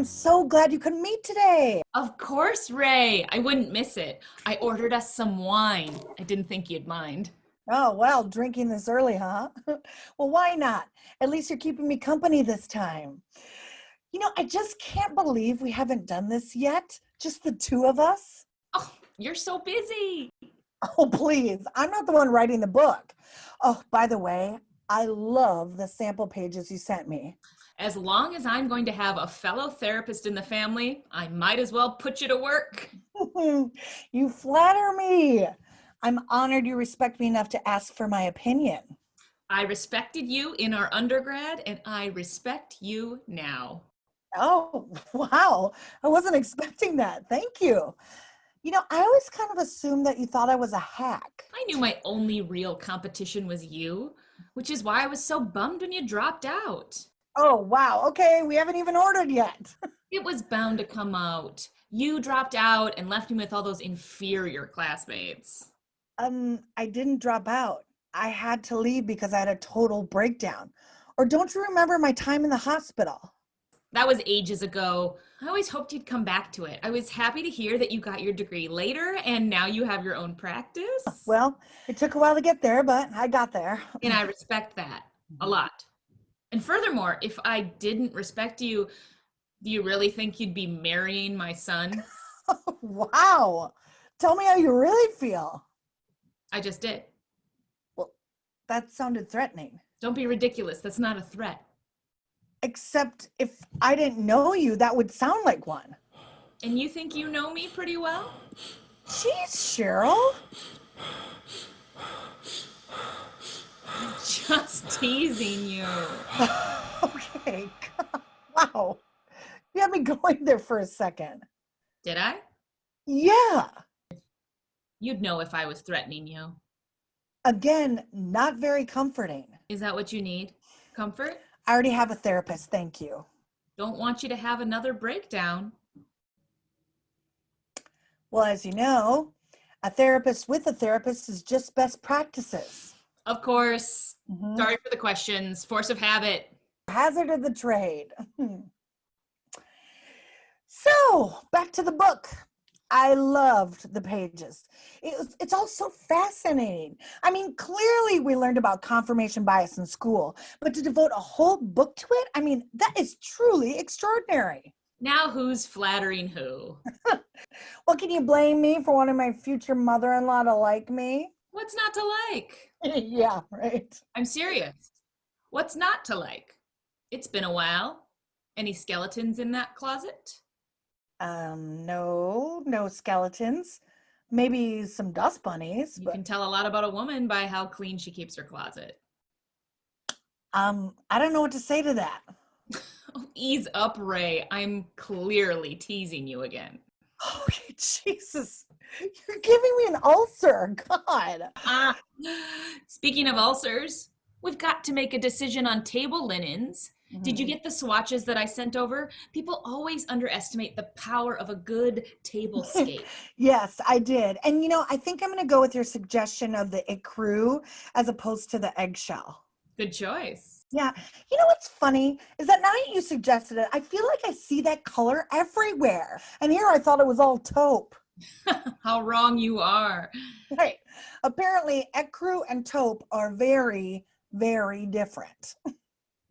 I'm so glad you could meet today. Of course, Ray. I wouldn't miss it. I ordered us some wine. I didn't think you'd mind. Oh, well, drinking this early, huh? Well, why not? At least you're keeping me company this time. I just can't believe we haven't done this yet. Just the two of us. Oh, you're so busy. Oh, please. I'm not the one writing the book. Oh, by the way, I love the sample pages you sent me. As long as I'm going to have a fellow therapist in the family, I might as well put you to work. You flatter me. I'm honored you respect me enough to ask for my opinion. I respected you in our undergrad, and I respect you now. Oh, wow. I wasn't expecting that. Thank you. I always kind of assumed that you thought I was a hack. I knew my only real competition was you, which is why I was so bummed when you dropped out. Oh, wow. Okay, we haven't even ordered yet. It was bound to come out. You dropped out and left me with all those inferior classmates. I didn't drop out. I had to leave because I had a total breakdown. Or don't you remember my time in the hospital? That was ages ago. I always hoped you'd come back to it. I was happy to hear that you got your degree later and now you have your own practice. Well, it took a while to get there, but I got there. And I respect that a lot. And furthermore, if I didn't respect you, do you really think you'd be marrying my son? Wow. Tell me how you really feel. I just did. Well, that sounded threatening. Don't be ridiculous. That's not a threat. Except if I didn't know you, that would sound like one. And you think you know me pretty well? Jeez, Cheryl. Just teasing you. Okay. Wow. You had me going there for a second. Did I? Yeah. You'd know if I was threatening you. Again, not very comforting. Is that what you need? Comfort? I already have a therapist, thank you. Don't want you to have another breakdown. Well, as you know, a therapist with a therapist is just best practices. Of course. Mm-hmm. Sorry for the questions. Force of habit. Hazard of the trade. So, back to the book. I loved the pages. It's all so fascinating. I mean, clearly we learned about confirmation bias in school, but to devote a whole book to it, that is truly extraordinary. Now who's flattering who? Well, can you blame me for wanting my future mother-in-law to like me? What's not to like? Yeah, right. I'm serious. What's not to like? It's been a while. Any skeletons in that closet? No skeletons. Maybe some dust bunnies. You can tell a lot about a woman by how clean she keeps her closet. I don't know what to say to that. Oh, ease up, Ray. I'm clearly teasing you again. Oh, Jesus. You're giving me an ulcer. God. Speaking of ulcers, we've got to make a decision on table linens. Did you get the swatches that I sent over? People always underestimate the power of a good tablescape. Yes, I did. And I think I'm going to go with your suggestion of the ecru as opposed to the eggshell. Good choice. Yeah. What's funny is that now that you suggested it, I feel like I see that color everywhere. And here I thought it was all taupe. How wrong you are. Right. Apparently, ecru and taupe are very, very different.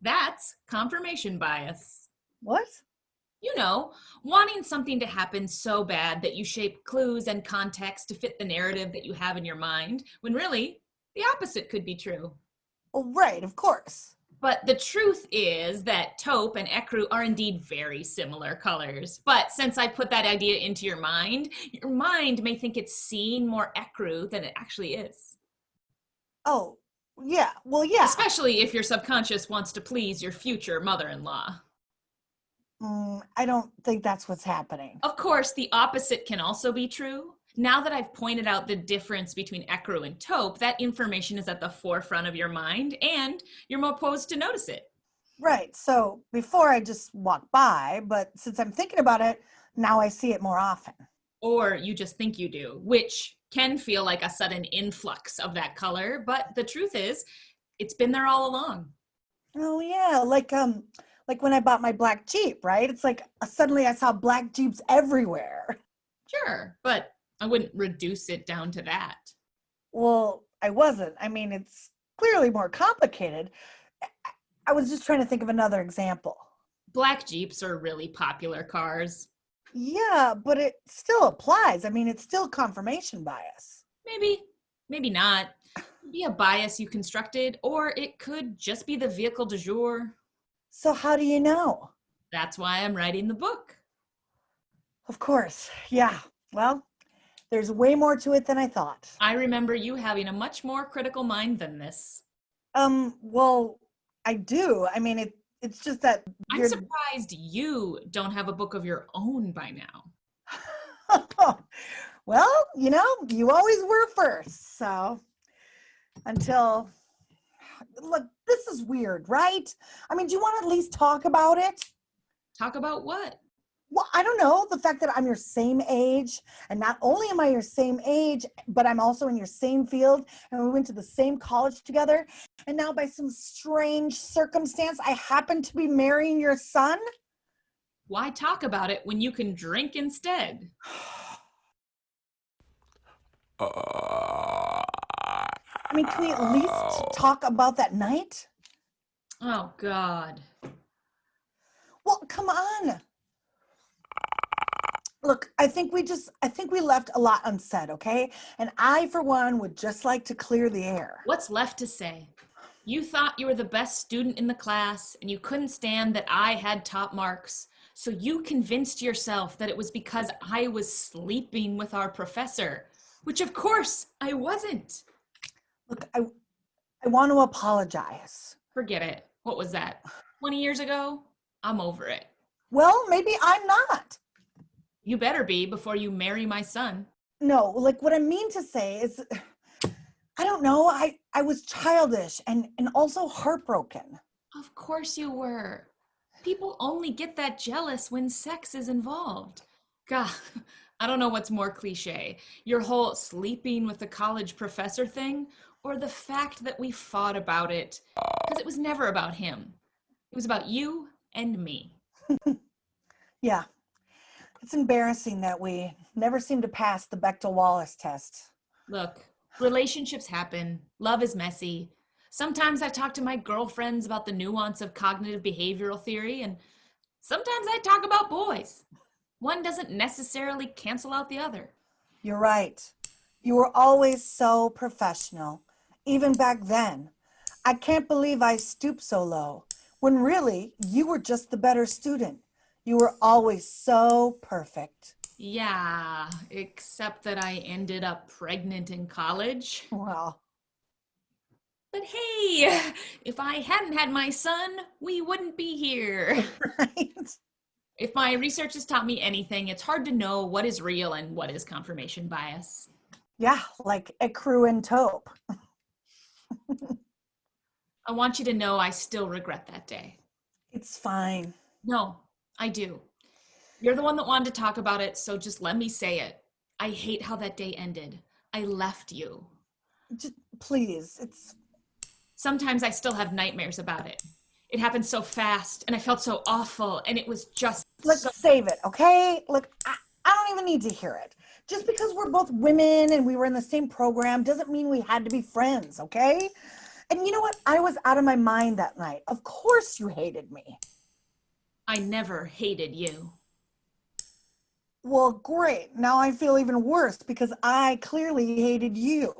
That's confirmation bias. What? Wanting something to happen so bad that you shape clues and context to fit the narrative that you have in your mind, when really, the opposite could be true. Well, right, of course. But the truth is that taupe and ecru are indeed very similar colors. But since I put that idea into your mind may think it's seeing more ecru than it actually is. Oh, yeah. Well, yeah. Especially if your subconscious wants to please your future mother-in-law. I don't think that's what's happening. Of course, the opposite can also be true. Now that I've pointed out the difference between ecru and taupe, that information is at the forefront of your mind and you're more posed to notice it. Right. So before I just walk by, but since I'm thinking about it, now I see it more often. Or you just think you do, which can feel like a sudden influx of that color, but the truth is, it's been there all along. Oh yeah, like Like when I bought my black Jeep, right? It's like suddenly I saw black Jeeps everywhere. Sure, but I wouldn't reduce it down to that. Well, I wasn't. I mean, it's clearly more complicated. I was just trying to think of another example. Black Jeeps are really popular cars. Yeah, but it still applies. I mean, it's still confirmation bias. Maybe, maybe not. It'd be a bias you constructed, or it could just be the vehicle du jour. So how do you know? That's why I'm writing the book. Of course. Yeah. Well, there's way more to it than I thought. I remember you having a much more critical mind than this. Well, I do. I mean, it's just that I'm surprised you don't have a book of your own by now. Well, you always were first. So until, look, this is weird, right? I mean, do you want to at least talk about it? Talk about what? Well, I don't know. The fact that I'm your same age, and not only am I your same age, but I'm also in your same field, and we went to the same college together. And now by some strange circumstance, I happen to be marrying your son. Why talk about it when you can drink instead? I mean, can we at least talk about that night? Oh, God. Well, come on. Look, I think we left a lot unsaid, okay? And I, for one, would just like to clear the air. What's left to say? You thought you were the best student in the class, and you couldn't stand that I had top marks. So you convinced yourself that it was because I was sleeping with our professor, which of course I wasn't. Look, I want to apologize. Forget it. What was that? 20 years ago? I'm over it. Well, maybe I'm not. You better be before you marry my son. No, like what I mean to say is, I don't know, I was childish and also heartbroken. Of course you were. People only get that jealous when sex is involved. God, I don't know what's more cliche, your whole sleeping with the college professor thing, or the fact that we fought about it, because it was never about him. It was about you and me. Yeah. It's embarrassing that we never seem to pass the Bechdel-Wallace test. Look, relationships happen. Love is messy. Sometimes I talk to my girlfriends about the nuance of cognitive behavioral theory, and sometimes I talk about boys. One doesn't necessarily cancel out the other. You're right. You were always so professional, even back then. I can't believe I stooped so low, when really you were just the better student. You were always so perfect. Yeah, except that I ended up pregnant in college. Well. But hey, if I hadn't had my son, we wouldn't be here. Right? If my research has taught me anything, it's hard to know what is real and what is confirmation bias. Yeah, like ecru and taupe. I want you to know I still regret that day. It's fine. No, I do. You're the one that wanted to talk about it, so just let me say it. I hate how that day ended. I left you. Just please, Sometimes I still have nightmares about it. It happened so fast, and I felt so awful, and it was just let's save it, okay? Look, I don't even need to hear it. Just because we're both women and we were in the same program doesn't mean we had to be friends, okay? And you know what? I was out of my mind that night. Of course you hated me. I never hated you. Well, great. Now I feel even worse because I clearly hated you.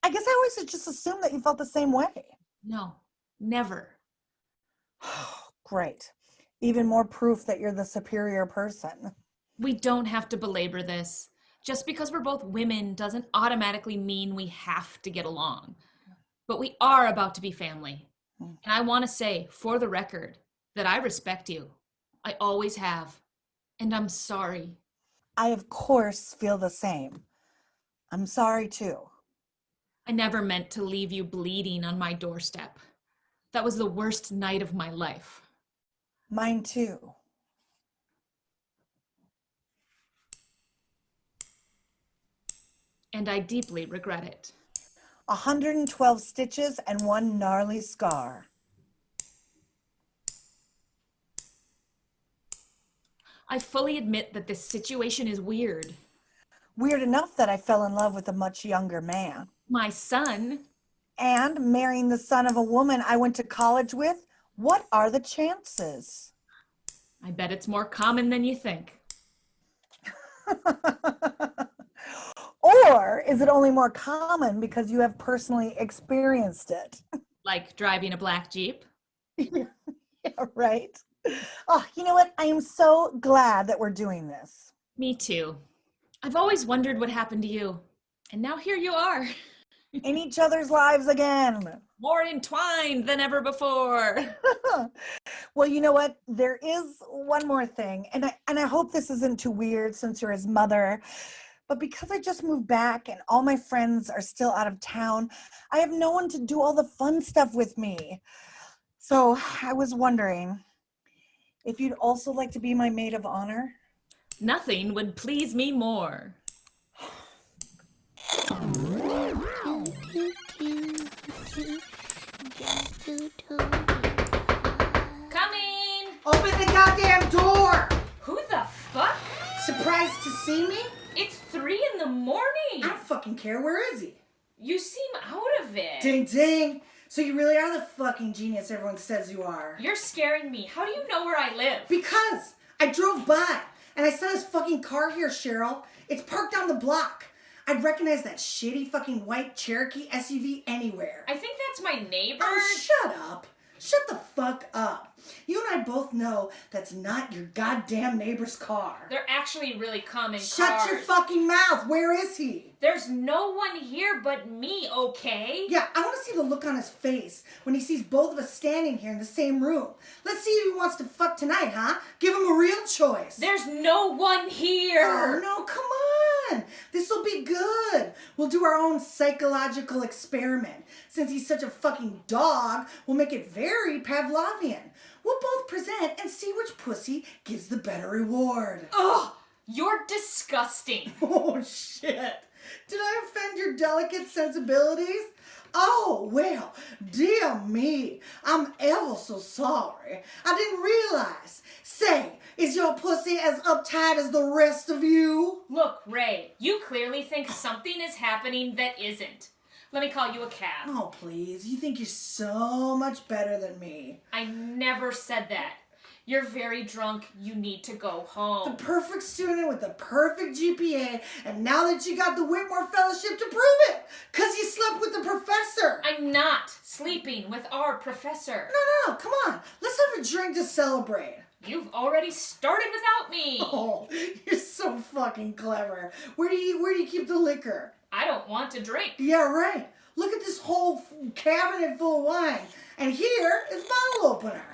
I guess I always just assumed that you felt the same way. No, never. Great. Even more proof that you're the superior person. We don't have to belabor this. Just because we're both women doesn't automatically mean we have to get along. But we are about to be family. And I want to say, for the record, that I respect you. I always have. And I'm sorry. I, of course, feel the same. I'm sorry, too. I never meant to leave you bleeding on my doorstep. That was the worst night of my life. Mine, too. And I deeply regret it. 112 stitches and one gnarly scar. I fully admit that this situation is weird. Weird enough that I fell in love with a much younger man. My son. And marrying the son of a woman I went to college with, what are the chances? I bet it's more common than you think. Or is it only more common because you have personally experienced it? Like driving a black Jeep. Yeah, right. Oh, you know what? I am so glad that we're doing this. Me too. I've always wondered what happened to you. And now here you are. In each other's lives again. More entwined than ever before. Well, you know what? There is one more thing. And I hope this isn't too weird since you're his mother. But because I just moved back and all my friends are still out of town, I have no one to do all the fun stuff with me. So I was wondering if you'd also like to be my maid of honor. Nothing would please me more. Coming! Open the goddamn door! Who the fuck? Surprised to see me? It's 3 in the morning. I don't fucking care. Where is he? You seem out of it. Ding ding. So you really are the fucking genius everyone says you are. You're scaring me. How do you know where I live? Because I drove by and I saw his fucking car here, Cheryl. It's parked down the block. I'd recognize that shitty fucking white Cherokee SUV anywhere. I think that's my neighbor. Oh, shut up. Shut the fuck up. You and I both know that's not your goddamn neighbor's car. They're actually really common Shut cars. your fucking mouth. Where is he? There's no one here but me, okay? Yeah, I want to see the look on his face when he sees both of us standing here in the same room. Let's see who he wants to fuck tonight, huh? Give him a real choice. There's no one here. Oh, no, come on. This'll be good. We'll do our own psychological experiment. Since he's such a fucking dog, we'll make it very Pavlovian. We'll both present and see which pussy gives the better reward. Ugh, you're disgusting. Oh, shit. Did I offend your delicate sensibilities? Oh, well, dear me. I'm ever so sorry. I didn't realize. Say, is your pussy as uptight as the rest of you? Look, Ray, you clearly think something is happening that isn't. Let me call you a cab. Oh, please. You think you're so much better than me. I never said that. You're very drunk. You need to go home. The perfect student with the perfect GPA, and now that you got the Whitmore Fellowship to prove it, because you slept with the professor. I'm not sleeping with our professor. No, come on. Let's have a drink to celebrate. You've already started without me. Oh, you're so fucking clever. Where do you keep the liquor? I don't want to drink. Yeah, right. Look at this whole cabinet full of wine. And here is bottle opener.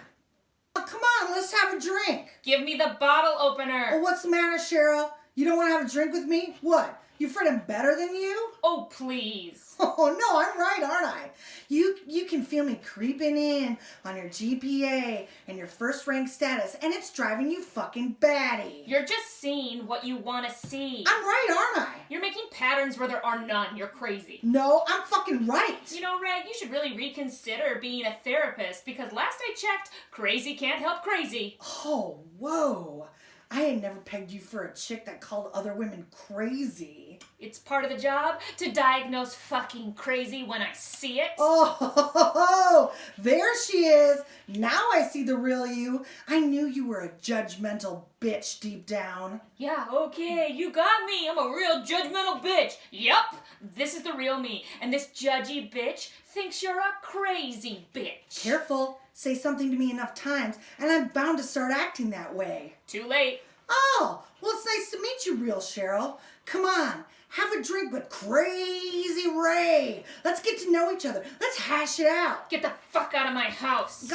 Oh, come on, let's have a drink. Give me the bottle opener. Oh, what's the matter, Cheryl? You don't want to have a drink with me? What? You afraid I'm better than you? Oh, please. Oh, no, I'm right, aren't I? You can feel me creeping in on your GPA and your first rank status, and it's driving you fucking batty. You're just seeing what you want to see. I'm right, aren't I? You're making patterns where there are none. You're crazy. No, I'm fucking right. You know, Ray, you should really reconsider being a therapist because last I checked, crazy can't help crazy. Oh, whoa. I had never pegged you for a chick that called other women crazy. It's part of the job to diagnose fucking crazy when I see it. Oh, there she is. Now I see the real you. I knew you were a judgmental bitch deep down. Yeah, okay, you got me. I'm a real judgmental bitch. Yup, this is the real me. And this judgy bitch thinks you're a crazy bitch. Careful. Say something to me enough times, and I'm bound to start acting that way. Too late. Oh, well, it's nice to meet you, real Cheryl. Come on, have a drink with Crazy Ray. Let's get to know each other. Let's hash it out. Get the fuck out of my house.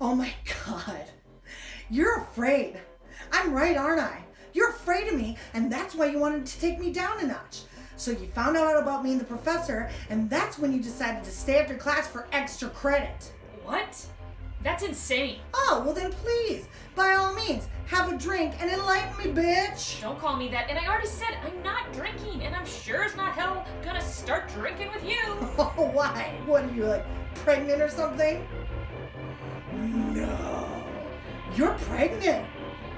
Oh my God. You're afraid. I'm right, aren't I? You're afraid of me, and that's why you wanted to take me down a notch. So you found out about me and the professor, and that's when you decided to stay after class for extra credit. What? That's insane. Oh, well then please, by all means, have a drink and enlighten me, bitch. Don't call me that. And I already said I'm not drinking, and I'm sure as not hell gonna start drinking with you. Oh, why? What are you, like, pregnant or something? No. You're pregnant.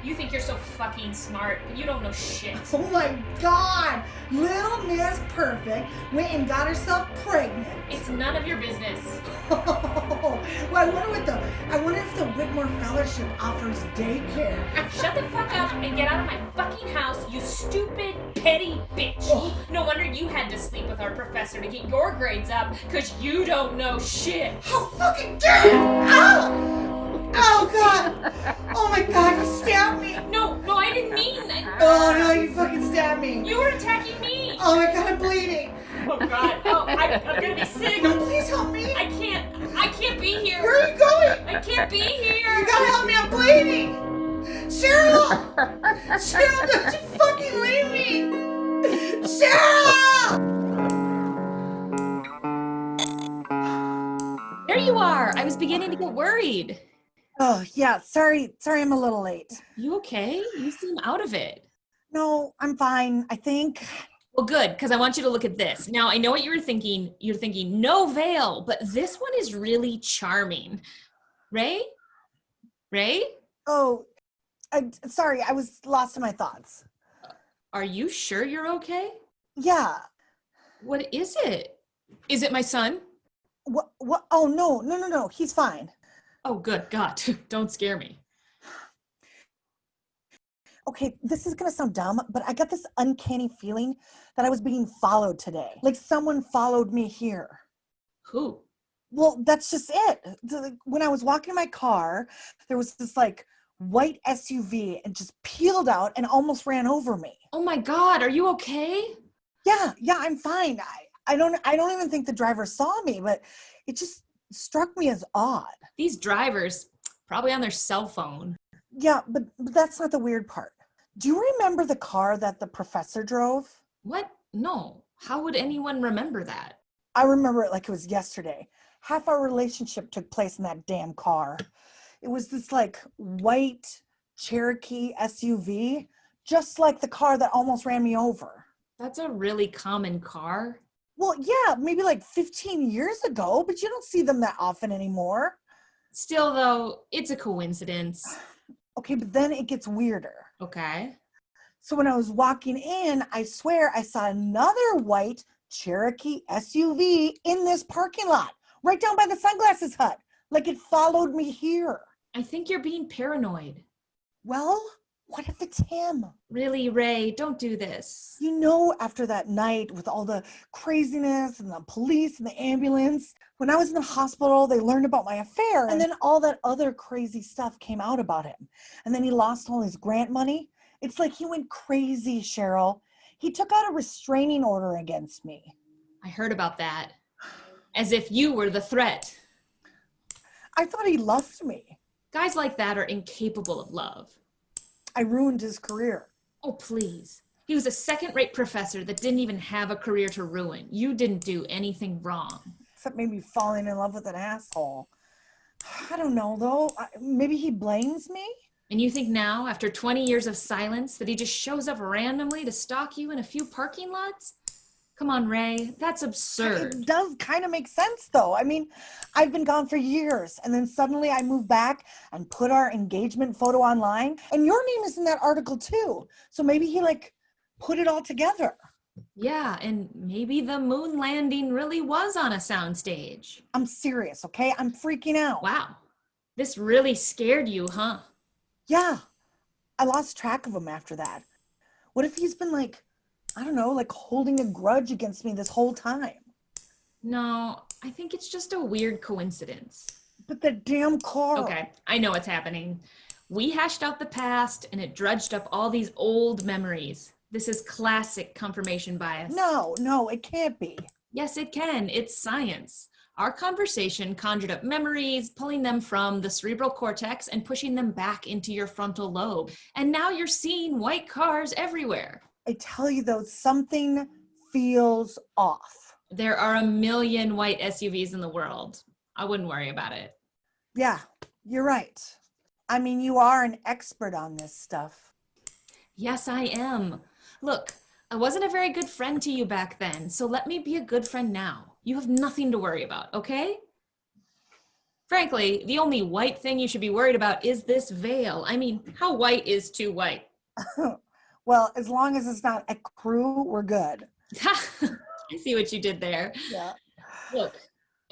You think you're so fucking smart, but you don't know shit. Oh my God! Little Miss Perfect went and got herself pregnant. It's none of your business. Well, I wonder if the Whitmore Fellowship offers daycare. Shut the fuck up and get out of my fucking house, you stupid, petty bitch. Oh. No wonder you had to sleep with our professor to get your grades up, because you don't know shit. How fucking dare you! Ow! Oh God! Oh my God, you stabbed me! No, I didn't mean that. Oh no, you fucking stabbed me! You were attacking me. Oh my God, I'm bleeding! Oh God. Oh, I'm gonna be sick. No, please help me! I can't be here. Where are you going? I can't be here. You gotta help me, I'm bleeding! Cheryl! Cheryl, don't you fucking leave me! Cheryl! There you are. I was beginning to get worried. Oh, yeah. Sorry, I'm a little late. You okay? You seem out of it. No, I'm fine, I think. Well, good, because I want you to look at this. Now, I know what you were thinking. You're thinking, no veil, but this one is really charming. Ray? Oh, sorry, I was lost in my thoughts. Are you sure you're okay? Yeah. What is it? Is it my son? What? Oh, no. He's fine. Oh, good God. Don't scare me. Okay, this is gonna sound dumb, but I got this uncanny feeling that I was being followed today. Like someone followed me here. Who? Well, that's just it. When I was walking in my car, there was this like white SUV and just peeled out and almost ran over me. Oh my God, are you okay? Yeah, I'm fine. I don't even think the driver saw me, but it just struck me as odd. These drivers, probably on their cell phone. Yeah, but that's not the weird part. Do you remember the car that the professor drove? What? No. How would anyone remember that? I remember it like it was yesterday. Half our relationship took place in that damn car. It was this like white Cherokee SUV, just like the car that almost ran me over. That's a really common car. Well, yeah, maybe like 15 years ago, but you don't see them that often anymore. Still, though, it's a coincidence. Okay, but then it gets weirder. Okay. So when I was walking in, I swear I saw another white Cherokee SUV in this parking lot, right down by the sunglasses hut, like it followed me here. I think you're being paranoid. Well, what if it's him? Really, Ray, don't do this. You know, after that night with all the craziness and the police and the ambulance, when I was in the hospital, they learned about my affair. And then all that other crazy stuff came out about him. And then he lost all his grant money. It's like he went crazy, Cheryl. He took out a restraining order against me. I heard about that. As if you were the threat. I thought he loved me. Guys like that are incapable of love. I ruined his career. Oh, please. He was a second-rate professor that didn't even have a career to ruin. You didn't do anything wrong. Except maybe falling in love with an asshole. I don't know, though. Maybe he blames me? And you think now, after 20 years of silence, that he just shows up randomly to stalk you in a few parking lots? Come on, Ray. That's absurd. It does kind of make sense, though. I mean, I've been gone for years, and then suddenly I moved back and put our engagement photo online, and your name is in that article, too. So maybe he, like, put it all together. Yeah, and maybe the moon landing really was on a soundstage. I'm serious, okay? I'm freaking out. Wow. This really scared you, huh? Yeah. I lost track of him after that. What if he's been, like, I don't know, like holding a grudge against me this whole time? No, I think it's just a weird coincidence. But that damn car. Okay, I know what's happening. We hashed out the past and it drudged up all these old memories. This is classic confirmation bias. No, it can't be. Yes, it can. It's science. Our conversation conjured up memories, pulling them from the cerebral cortex and pushing them back into your frontal lobe. And now you're seeing white cars everywhere. I tell you, though, something feels off. There are a million white SUVs in the world. I wouldn't worry about it. Yeah, You're right. I mean, you are an expert on this stuff. Yes, I am. Look, I wasn't a very good friend to you back then, so let me be a good friend now. You have nothing to worry about, okay? Frankly, the only white thing you should be worried about is this veil. I mean, how white is too white? Well, as long as it's not a crew, we're good. I see what you did there. Yeah. Look,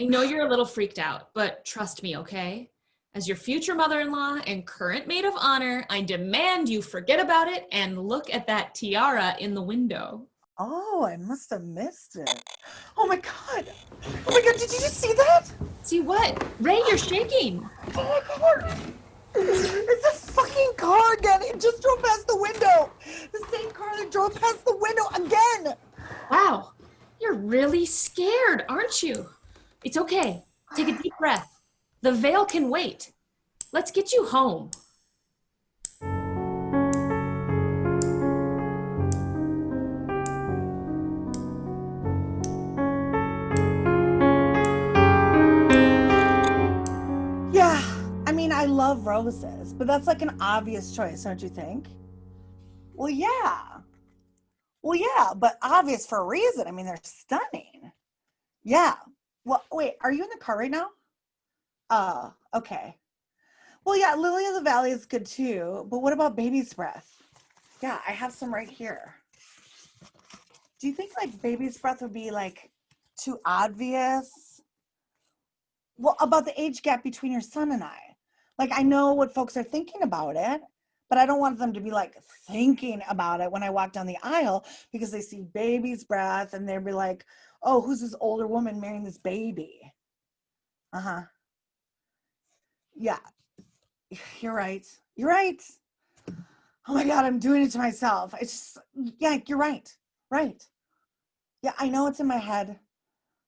I know you're a little freaked out, but trust me, okay? As your future mother-in-law and current maid of honor, I demand you forget about it and look at that tiara in the window. Oh, I must have missed it. Oh my God. Oh my God, did you just see that? See what? Ray, you're shaking. Oh my God. It's a fucking car again. It just drove past the window. The same car that drove past the window again. Wow, you're really scared, aren't you? It's okay. Take a deep breath. The veil can wait. Let's get you home. Yeah, I mean, I love roses, but that's like an obvious choice, don't you think? Well, yeah. Well, yeah, but obvious for a reason. I mean, they're stunning. Yeah. Well, wait, are you in the car right now? Okay. Well, yeah, Lily of the Valley is good too, but what about Baby's Breath? Yeah, I have some right here. Do you think like Baby's Breath would be like too obvious? Well, about the age gap between your son and I. Like, I know what folks are thinking about it, but I don't want them to be like thinking about it when I walk down the aisle because they see Baby's Breath and they'll be like, oh, who's this older woman marrying this baby? Uh-huh. Yeah, you're right. You're right. Oh my God, I'm doing it to myself. It's just, yeah, you're right. Right. Yeah, I know it's in my head.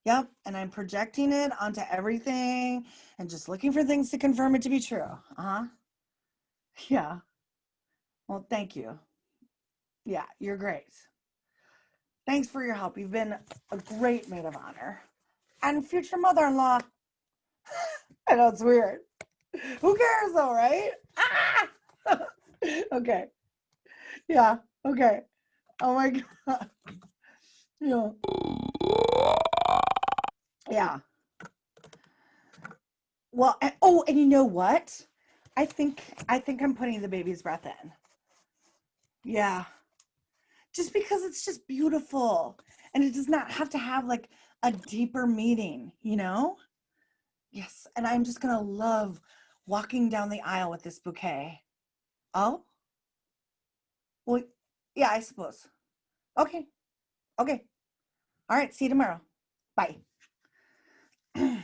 Yep. And I'm projecting it onto everything and just looking for things to confirm it to be true. Uh-huh. Yeah. Well, thank you. Yeah, you're great. Thanks for your help. You've been a great maid of honor. And future mother-in-law. I know it's weird. Who cares though, right? Ah! Okay. Yeah. Okay. Oh my God. Yeah. Yeah. Well, and you know what? I think I'm putting the Baby's Breath in. Yeah. Just because it's just beautiful and it does not have to have like a deeper meaning, you know? Yes, and I'm just gonna love walking down the aisle with this bouquet. Oh? Well, yeah, I suppose. Okay. Okay. All right, see you tomorrow. Bye. That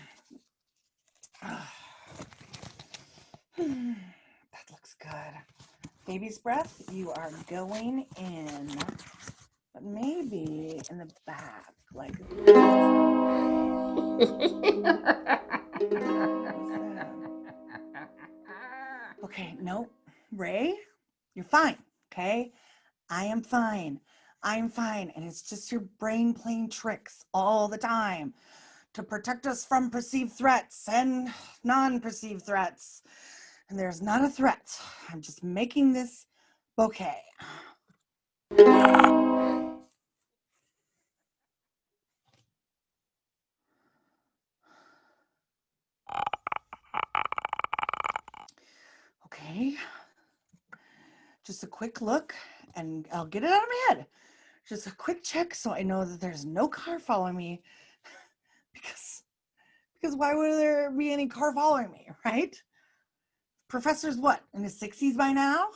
looks good. Baby's Breath, you are going in, but maybe in the back, like this. Okay, no, Ray, you're fine, okay? I am fine. I'm fine. And it's just your brain playing tricks all the time to protect us from perceived threats and non-perceived threats. And there's not a threat. I'm just making this bouquet. Okay. Just a quick look and I'll get it out of my head. Just a quick check so I know that there's no car following me. because why would there be any car following me, right? Professor's what, in his 60s by now?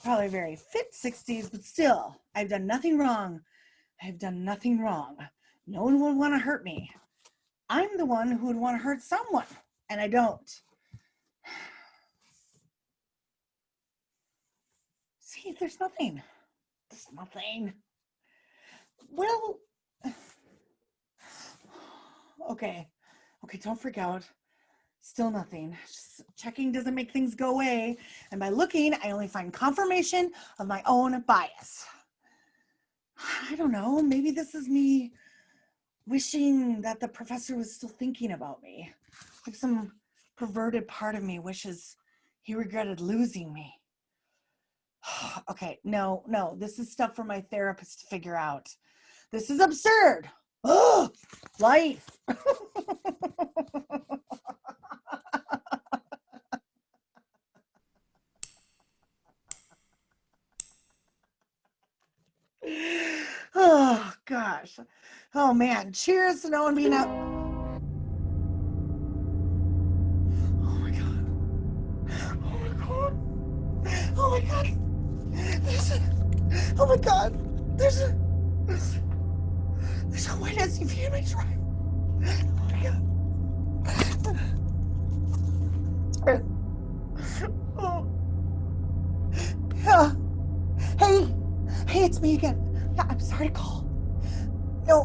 Probably very fit 60s, but still, I've done nothing wrong. I've done nothing wrong. No one would want to hurt me. I'm the one who would want to hurt someone, and I don't. See, there's nothing. There's nothing. Well, okay. Okay, don't freak out. Still nothing. Just checking doesn't make things go away. And by looking, I only find confirmation of my own bias. I don't know. Maybe this is me wishing that the professor was still thinking about me. Like some perverted part of me wishes he regretted losing me. Okay, no, this is stuff for my therapist to figure out. This is absurd. Oh, life. Oh, gosh. Oh, man. Cheers to no one being out. Oh, my God. Oh, my God. Oh, my God. Oh, my God. There's a white SUV in my drive. Oh, my God. Oh. Yeah. Hey, it's me again. Yeah, I'm sorry to call.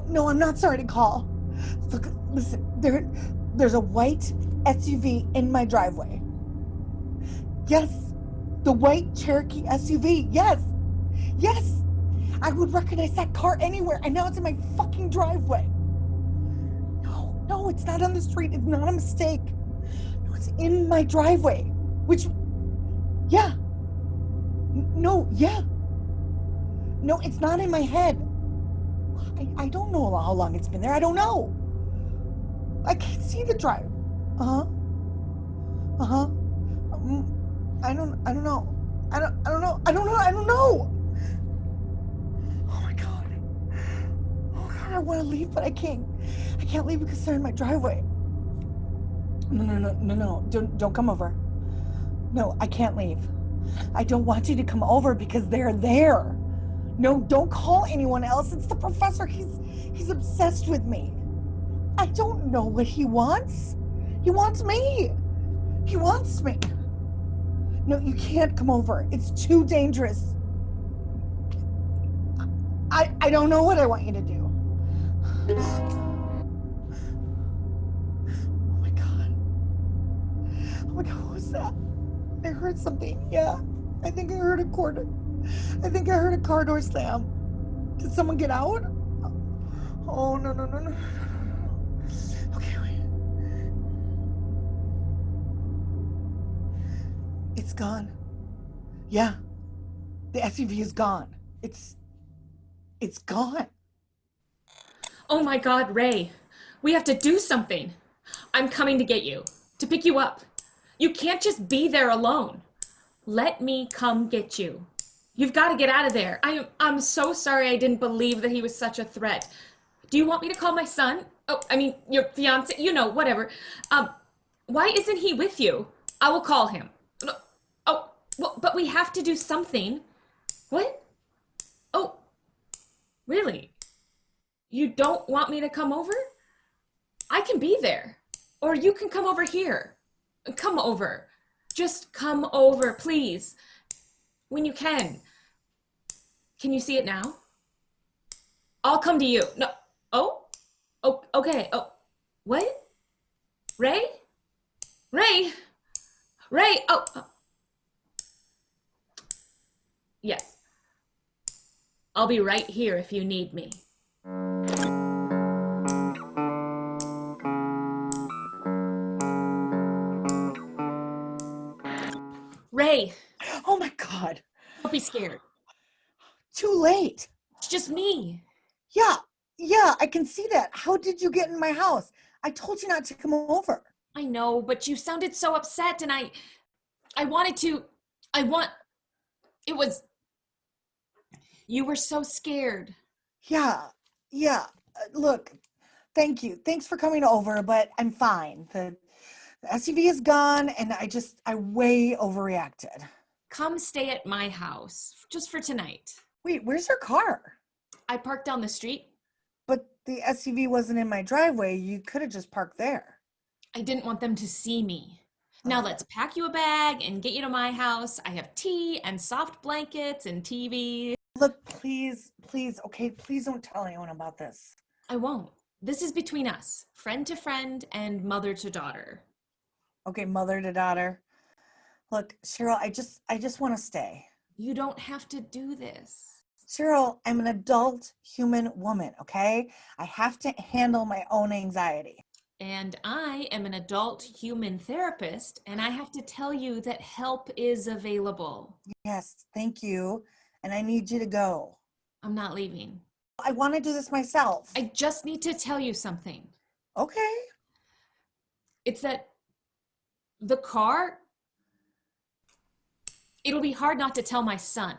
No, I'm not sorry to call. Look, listen, there's a white SUV in my driveway. Yes, the white Cherokee SUV. Yes. I would recognize that car anywhere, and now it's in my fucking driveway. No, it's not on the street. It's not a mistake. No, it's in my driveway. Which, yeah. No, it's not in my head. I don't know how long it's been there. I don't know. I can't see the drive. I don't know. I don't know. Oh my God. I want to leave, but I can't. I can't leave because they're in my driveway. No. Don't come over. No, I can't leave. I don't want you to come over because they're there. No, don't call anyone else. It's the professor. He's obsessed with me. I don't know what he wants. He wants me. No, you can't come over. It's too dangerous. I don't know what I want you to do. Oh my God, what was that? I heard something. Yeah, I think I heard a car door slam. Did someone get out? Oh, no. Okay, wait. It's gone. Yeah, the SUV is gone. It's gone. Oh my God, Ray. We have to do something. I'm coming to get you, to pick you up. You can't just be there alone. Let me come get you. You've got to get out of there. I'm so sorry I didn't believe that he was such a threat. Do you want me to call my son? Oh, I mean, your fiance, whatever. Why isn't he with you? I will call him. Oh, well, but we have to do something. What? Oh, really? You don't want me to come over? I can be there. Or you can come over here. Come over. Just come over, please. When you can. Can you see it now? I'll come to you. No. Oh, okay. Oh, what? Ray? Oh. Yes. I'll be right here if you need me. Ray. Oh my God. Don't be scared. Too late. It's just me. Yeah, I can see that. How did you get in my house? I told you not to come over. I know, but you sounded so upset, and it was, you were so scared. Yeah. Look, thank you. Thanks for coming over, but I'm fine. The SUV is gone, and I way overreacted. Come stay at my house, just for tonight. Wait, where's your car? I parked down the street. But the SUV wasn't in my driveway. You could have just parked there. I didn't want them to see me. Now let's pack you a bag and get you to my house. I have tea and soft blankets and TV. Look, please, okay, please don't tell anyone about this. I won't. This is between us, friend to friend and mother to daughter. Okay, mother to daughter. Look, Cheryl, I just want to stay. You don't have to do this. Cheryl, I'm an adult human woman, okay? I have to handle my own anxiety. And I am an adult human therapist, and I have to tell you that help is available. Yes, thank you. And I need you to go. I'm not leaving. I want to do this myself. I just need to tell you something. Okay. It's that the car, it'll be hard not to tell my son.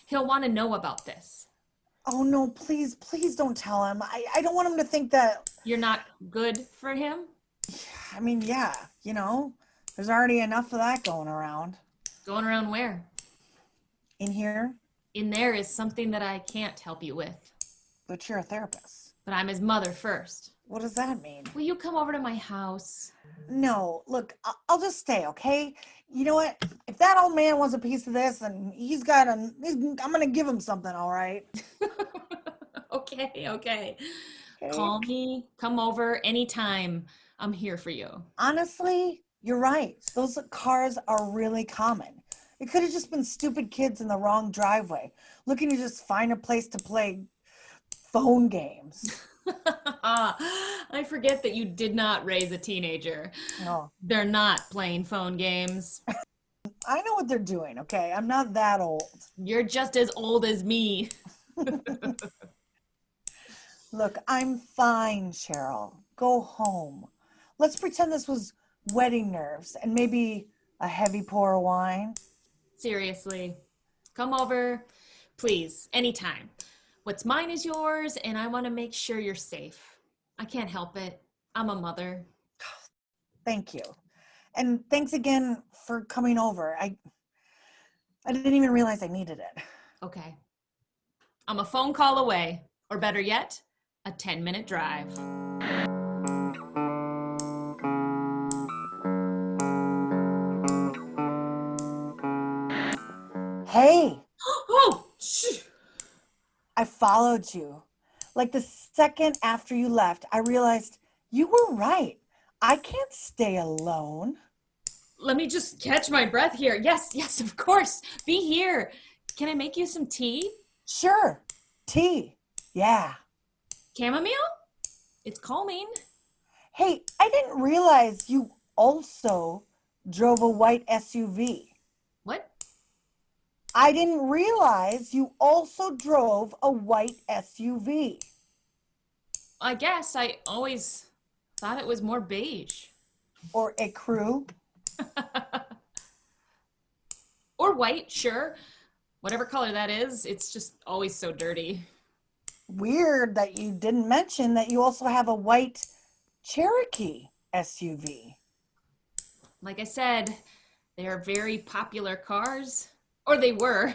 He'll want to know about this. Oh, no, please don't tell him. I don't want him to think that. You're not good for him? I mean, yeah, there's already enough of that going around. Going around where? In here? In there is something that I can't help you with. But you're a therapist. But I'm his mother first. What does that mean? Will you come over to my house? No, look, I'll just stay, okay? You know what? If that old man wants a piece of this, and I'm gonna give him something, all right? Okay. Call me, come over anytime. I'm here for you. Honestly, you're right. Those cars are really common. It could have just been stupid kids in the wrong driveway, looking to just find a place to play phone games. I forget that you did not raise a teenager. No. They're not playing phone games. I know what they're doing, okay? I'm not that old. You're just as old as me. Look, I'm fine, Cheryl. Go home. Let's pretend this was wedding nerves and maybe a heavy pour of wine. Seriously, come over, please, anytime. What's mine is yours, and I want to make sure you're safe. I can't help it. I'm a mother. Thank you. And thanks again for coming over. I didn't even realize I needed it. Okay. I'm a phone call away, or better yet, a 10-minute drive. Hey, Oh, shh. I followed you. Like the second after you left, I realized you were right. I can't stay alone. Let me just catch my breath here. Yes, of course. Be here. Can I make you some tea? Sure. Tea. Yeah. Chamomile? It's calming. Hey, I didn't realize you also drove a white SUV. What? I didn't realize you also drove a white SUV. I guess I always thought it was more beige. Or a crew. Or white, sure. Whatever color that is, it's just always so dirty. Weird that you didn't mention that you also have a white Cherokee SUV. Like I said, they are very popular cars. Or they were.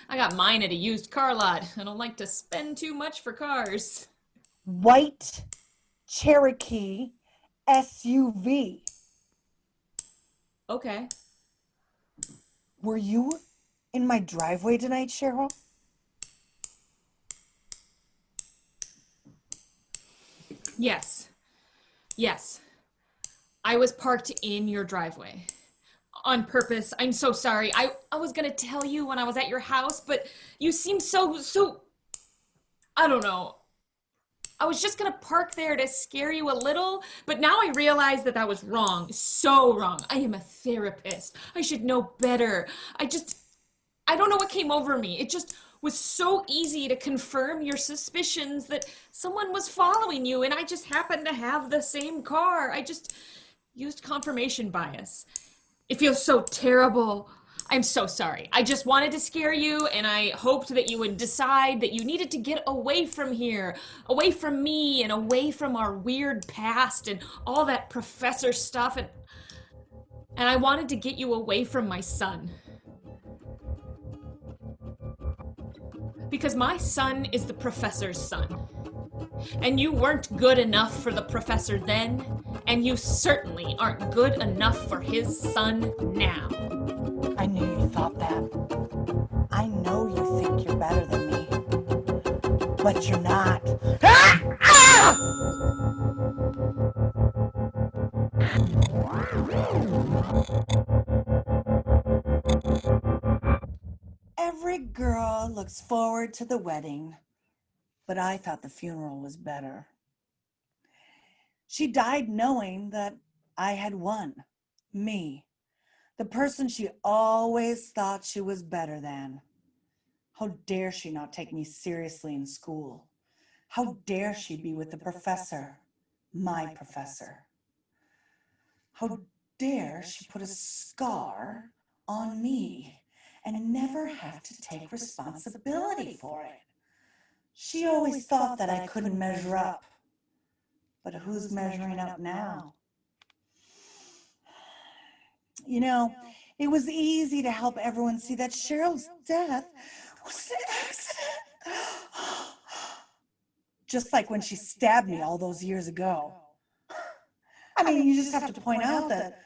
I got mine at a used car lot. I don't like to spend too much for cars. White Cherokee SUV. Okay. Were you in my driveway tonight, Cheryl? Yes. I was parked in your driveway. On purpose. I'm so sorry. I was gonna tell you when I was at your house, but you seemed so, I don't know. I was just gonna park there to scare you a little, but now I realize that was wrong. So wrong. I am a therapist. I should know better. I don't know what came over me. It just was so easy to confirm your suspicions that someone was following you, and I just happened to have the same car. I just used confirmation bias. It feels so terrible. I'm so sorry. I just wanted to scare you, and I hoped that you would decide that you needed to get away from here, away from me, and away from our weird past and all that professor stuff, and I wanted to get you away from my son. Because my son is the professor's son. And you weren't good enough for the professor then, and you certainly aren't good enough for his son now. I knew you thought that. I know you think you're better than me. But you're not. Every girl looks forward to the wedding, but I thought the funeral was better. She died knowing that I had won, me, the person she always thought she was better than. How dare she not take me seriously in school? How dare she be with the professor, my professor? How dare she put a scar on me and never have to take responsibility for it? She always thought that I couldn't measure up. But who's measuring up now? You know, it was easy to help everyone see that Cheryl's death was an accident. Just like when she stabbed me all those years ago. I mean, you just have to point out that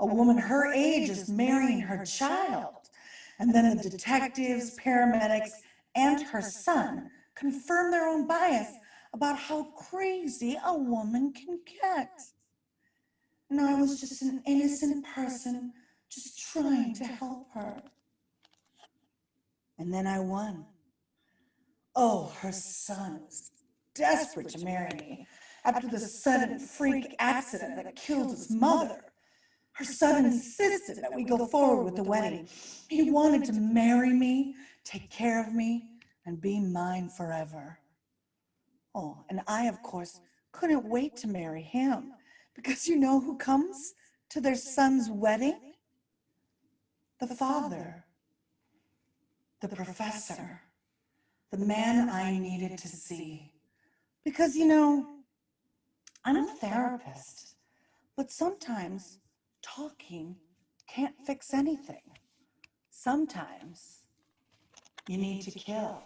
a woman her age is marrying her child. And then the detectives, paramedics, and her son confirm their own bias about how crazy a woman can get. And I was just an innocent person just trying to help her. And then I won. Oh, her son was desperate to marry me after the sudden freak accident that killed his mother. Her son insisted that we go forward with the wedding. He wanted to marry me, take care of me, and be mine forever. Oh, and I, of course, couldn't wait to marry him, because you know who comes to their son's wedding? The father, the professor, the man I needed to see. Because, you know, I'm a therapist, but sometimes talking can't fix anything. Sometimes you need to kill.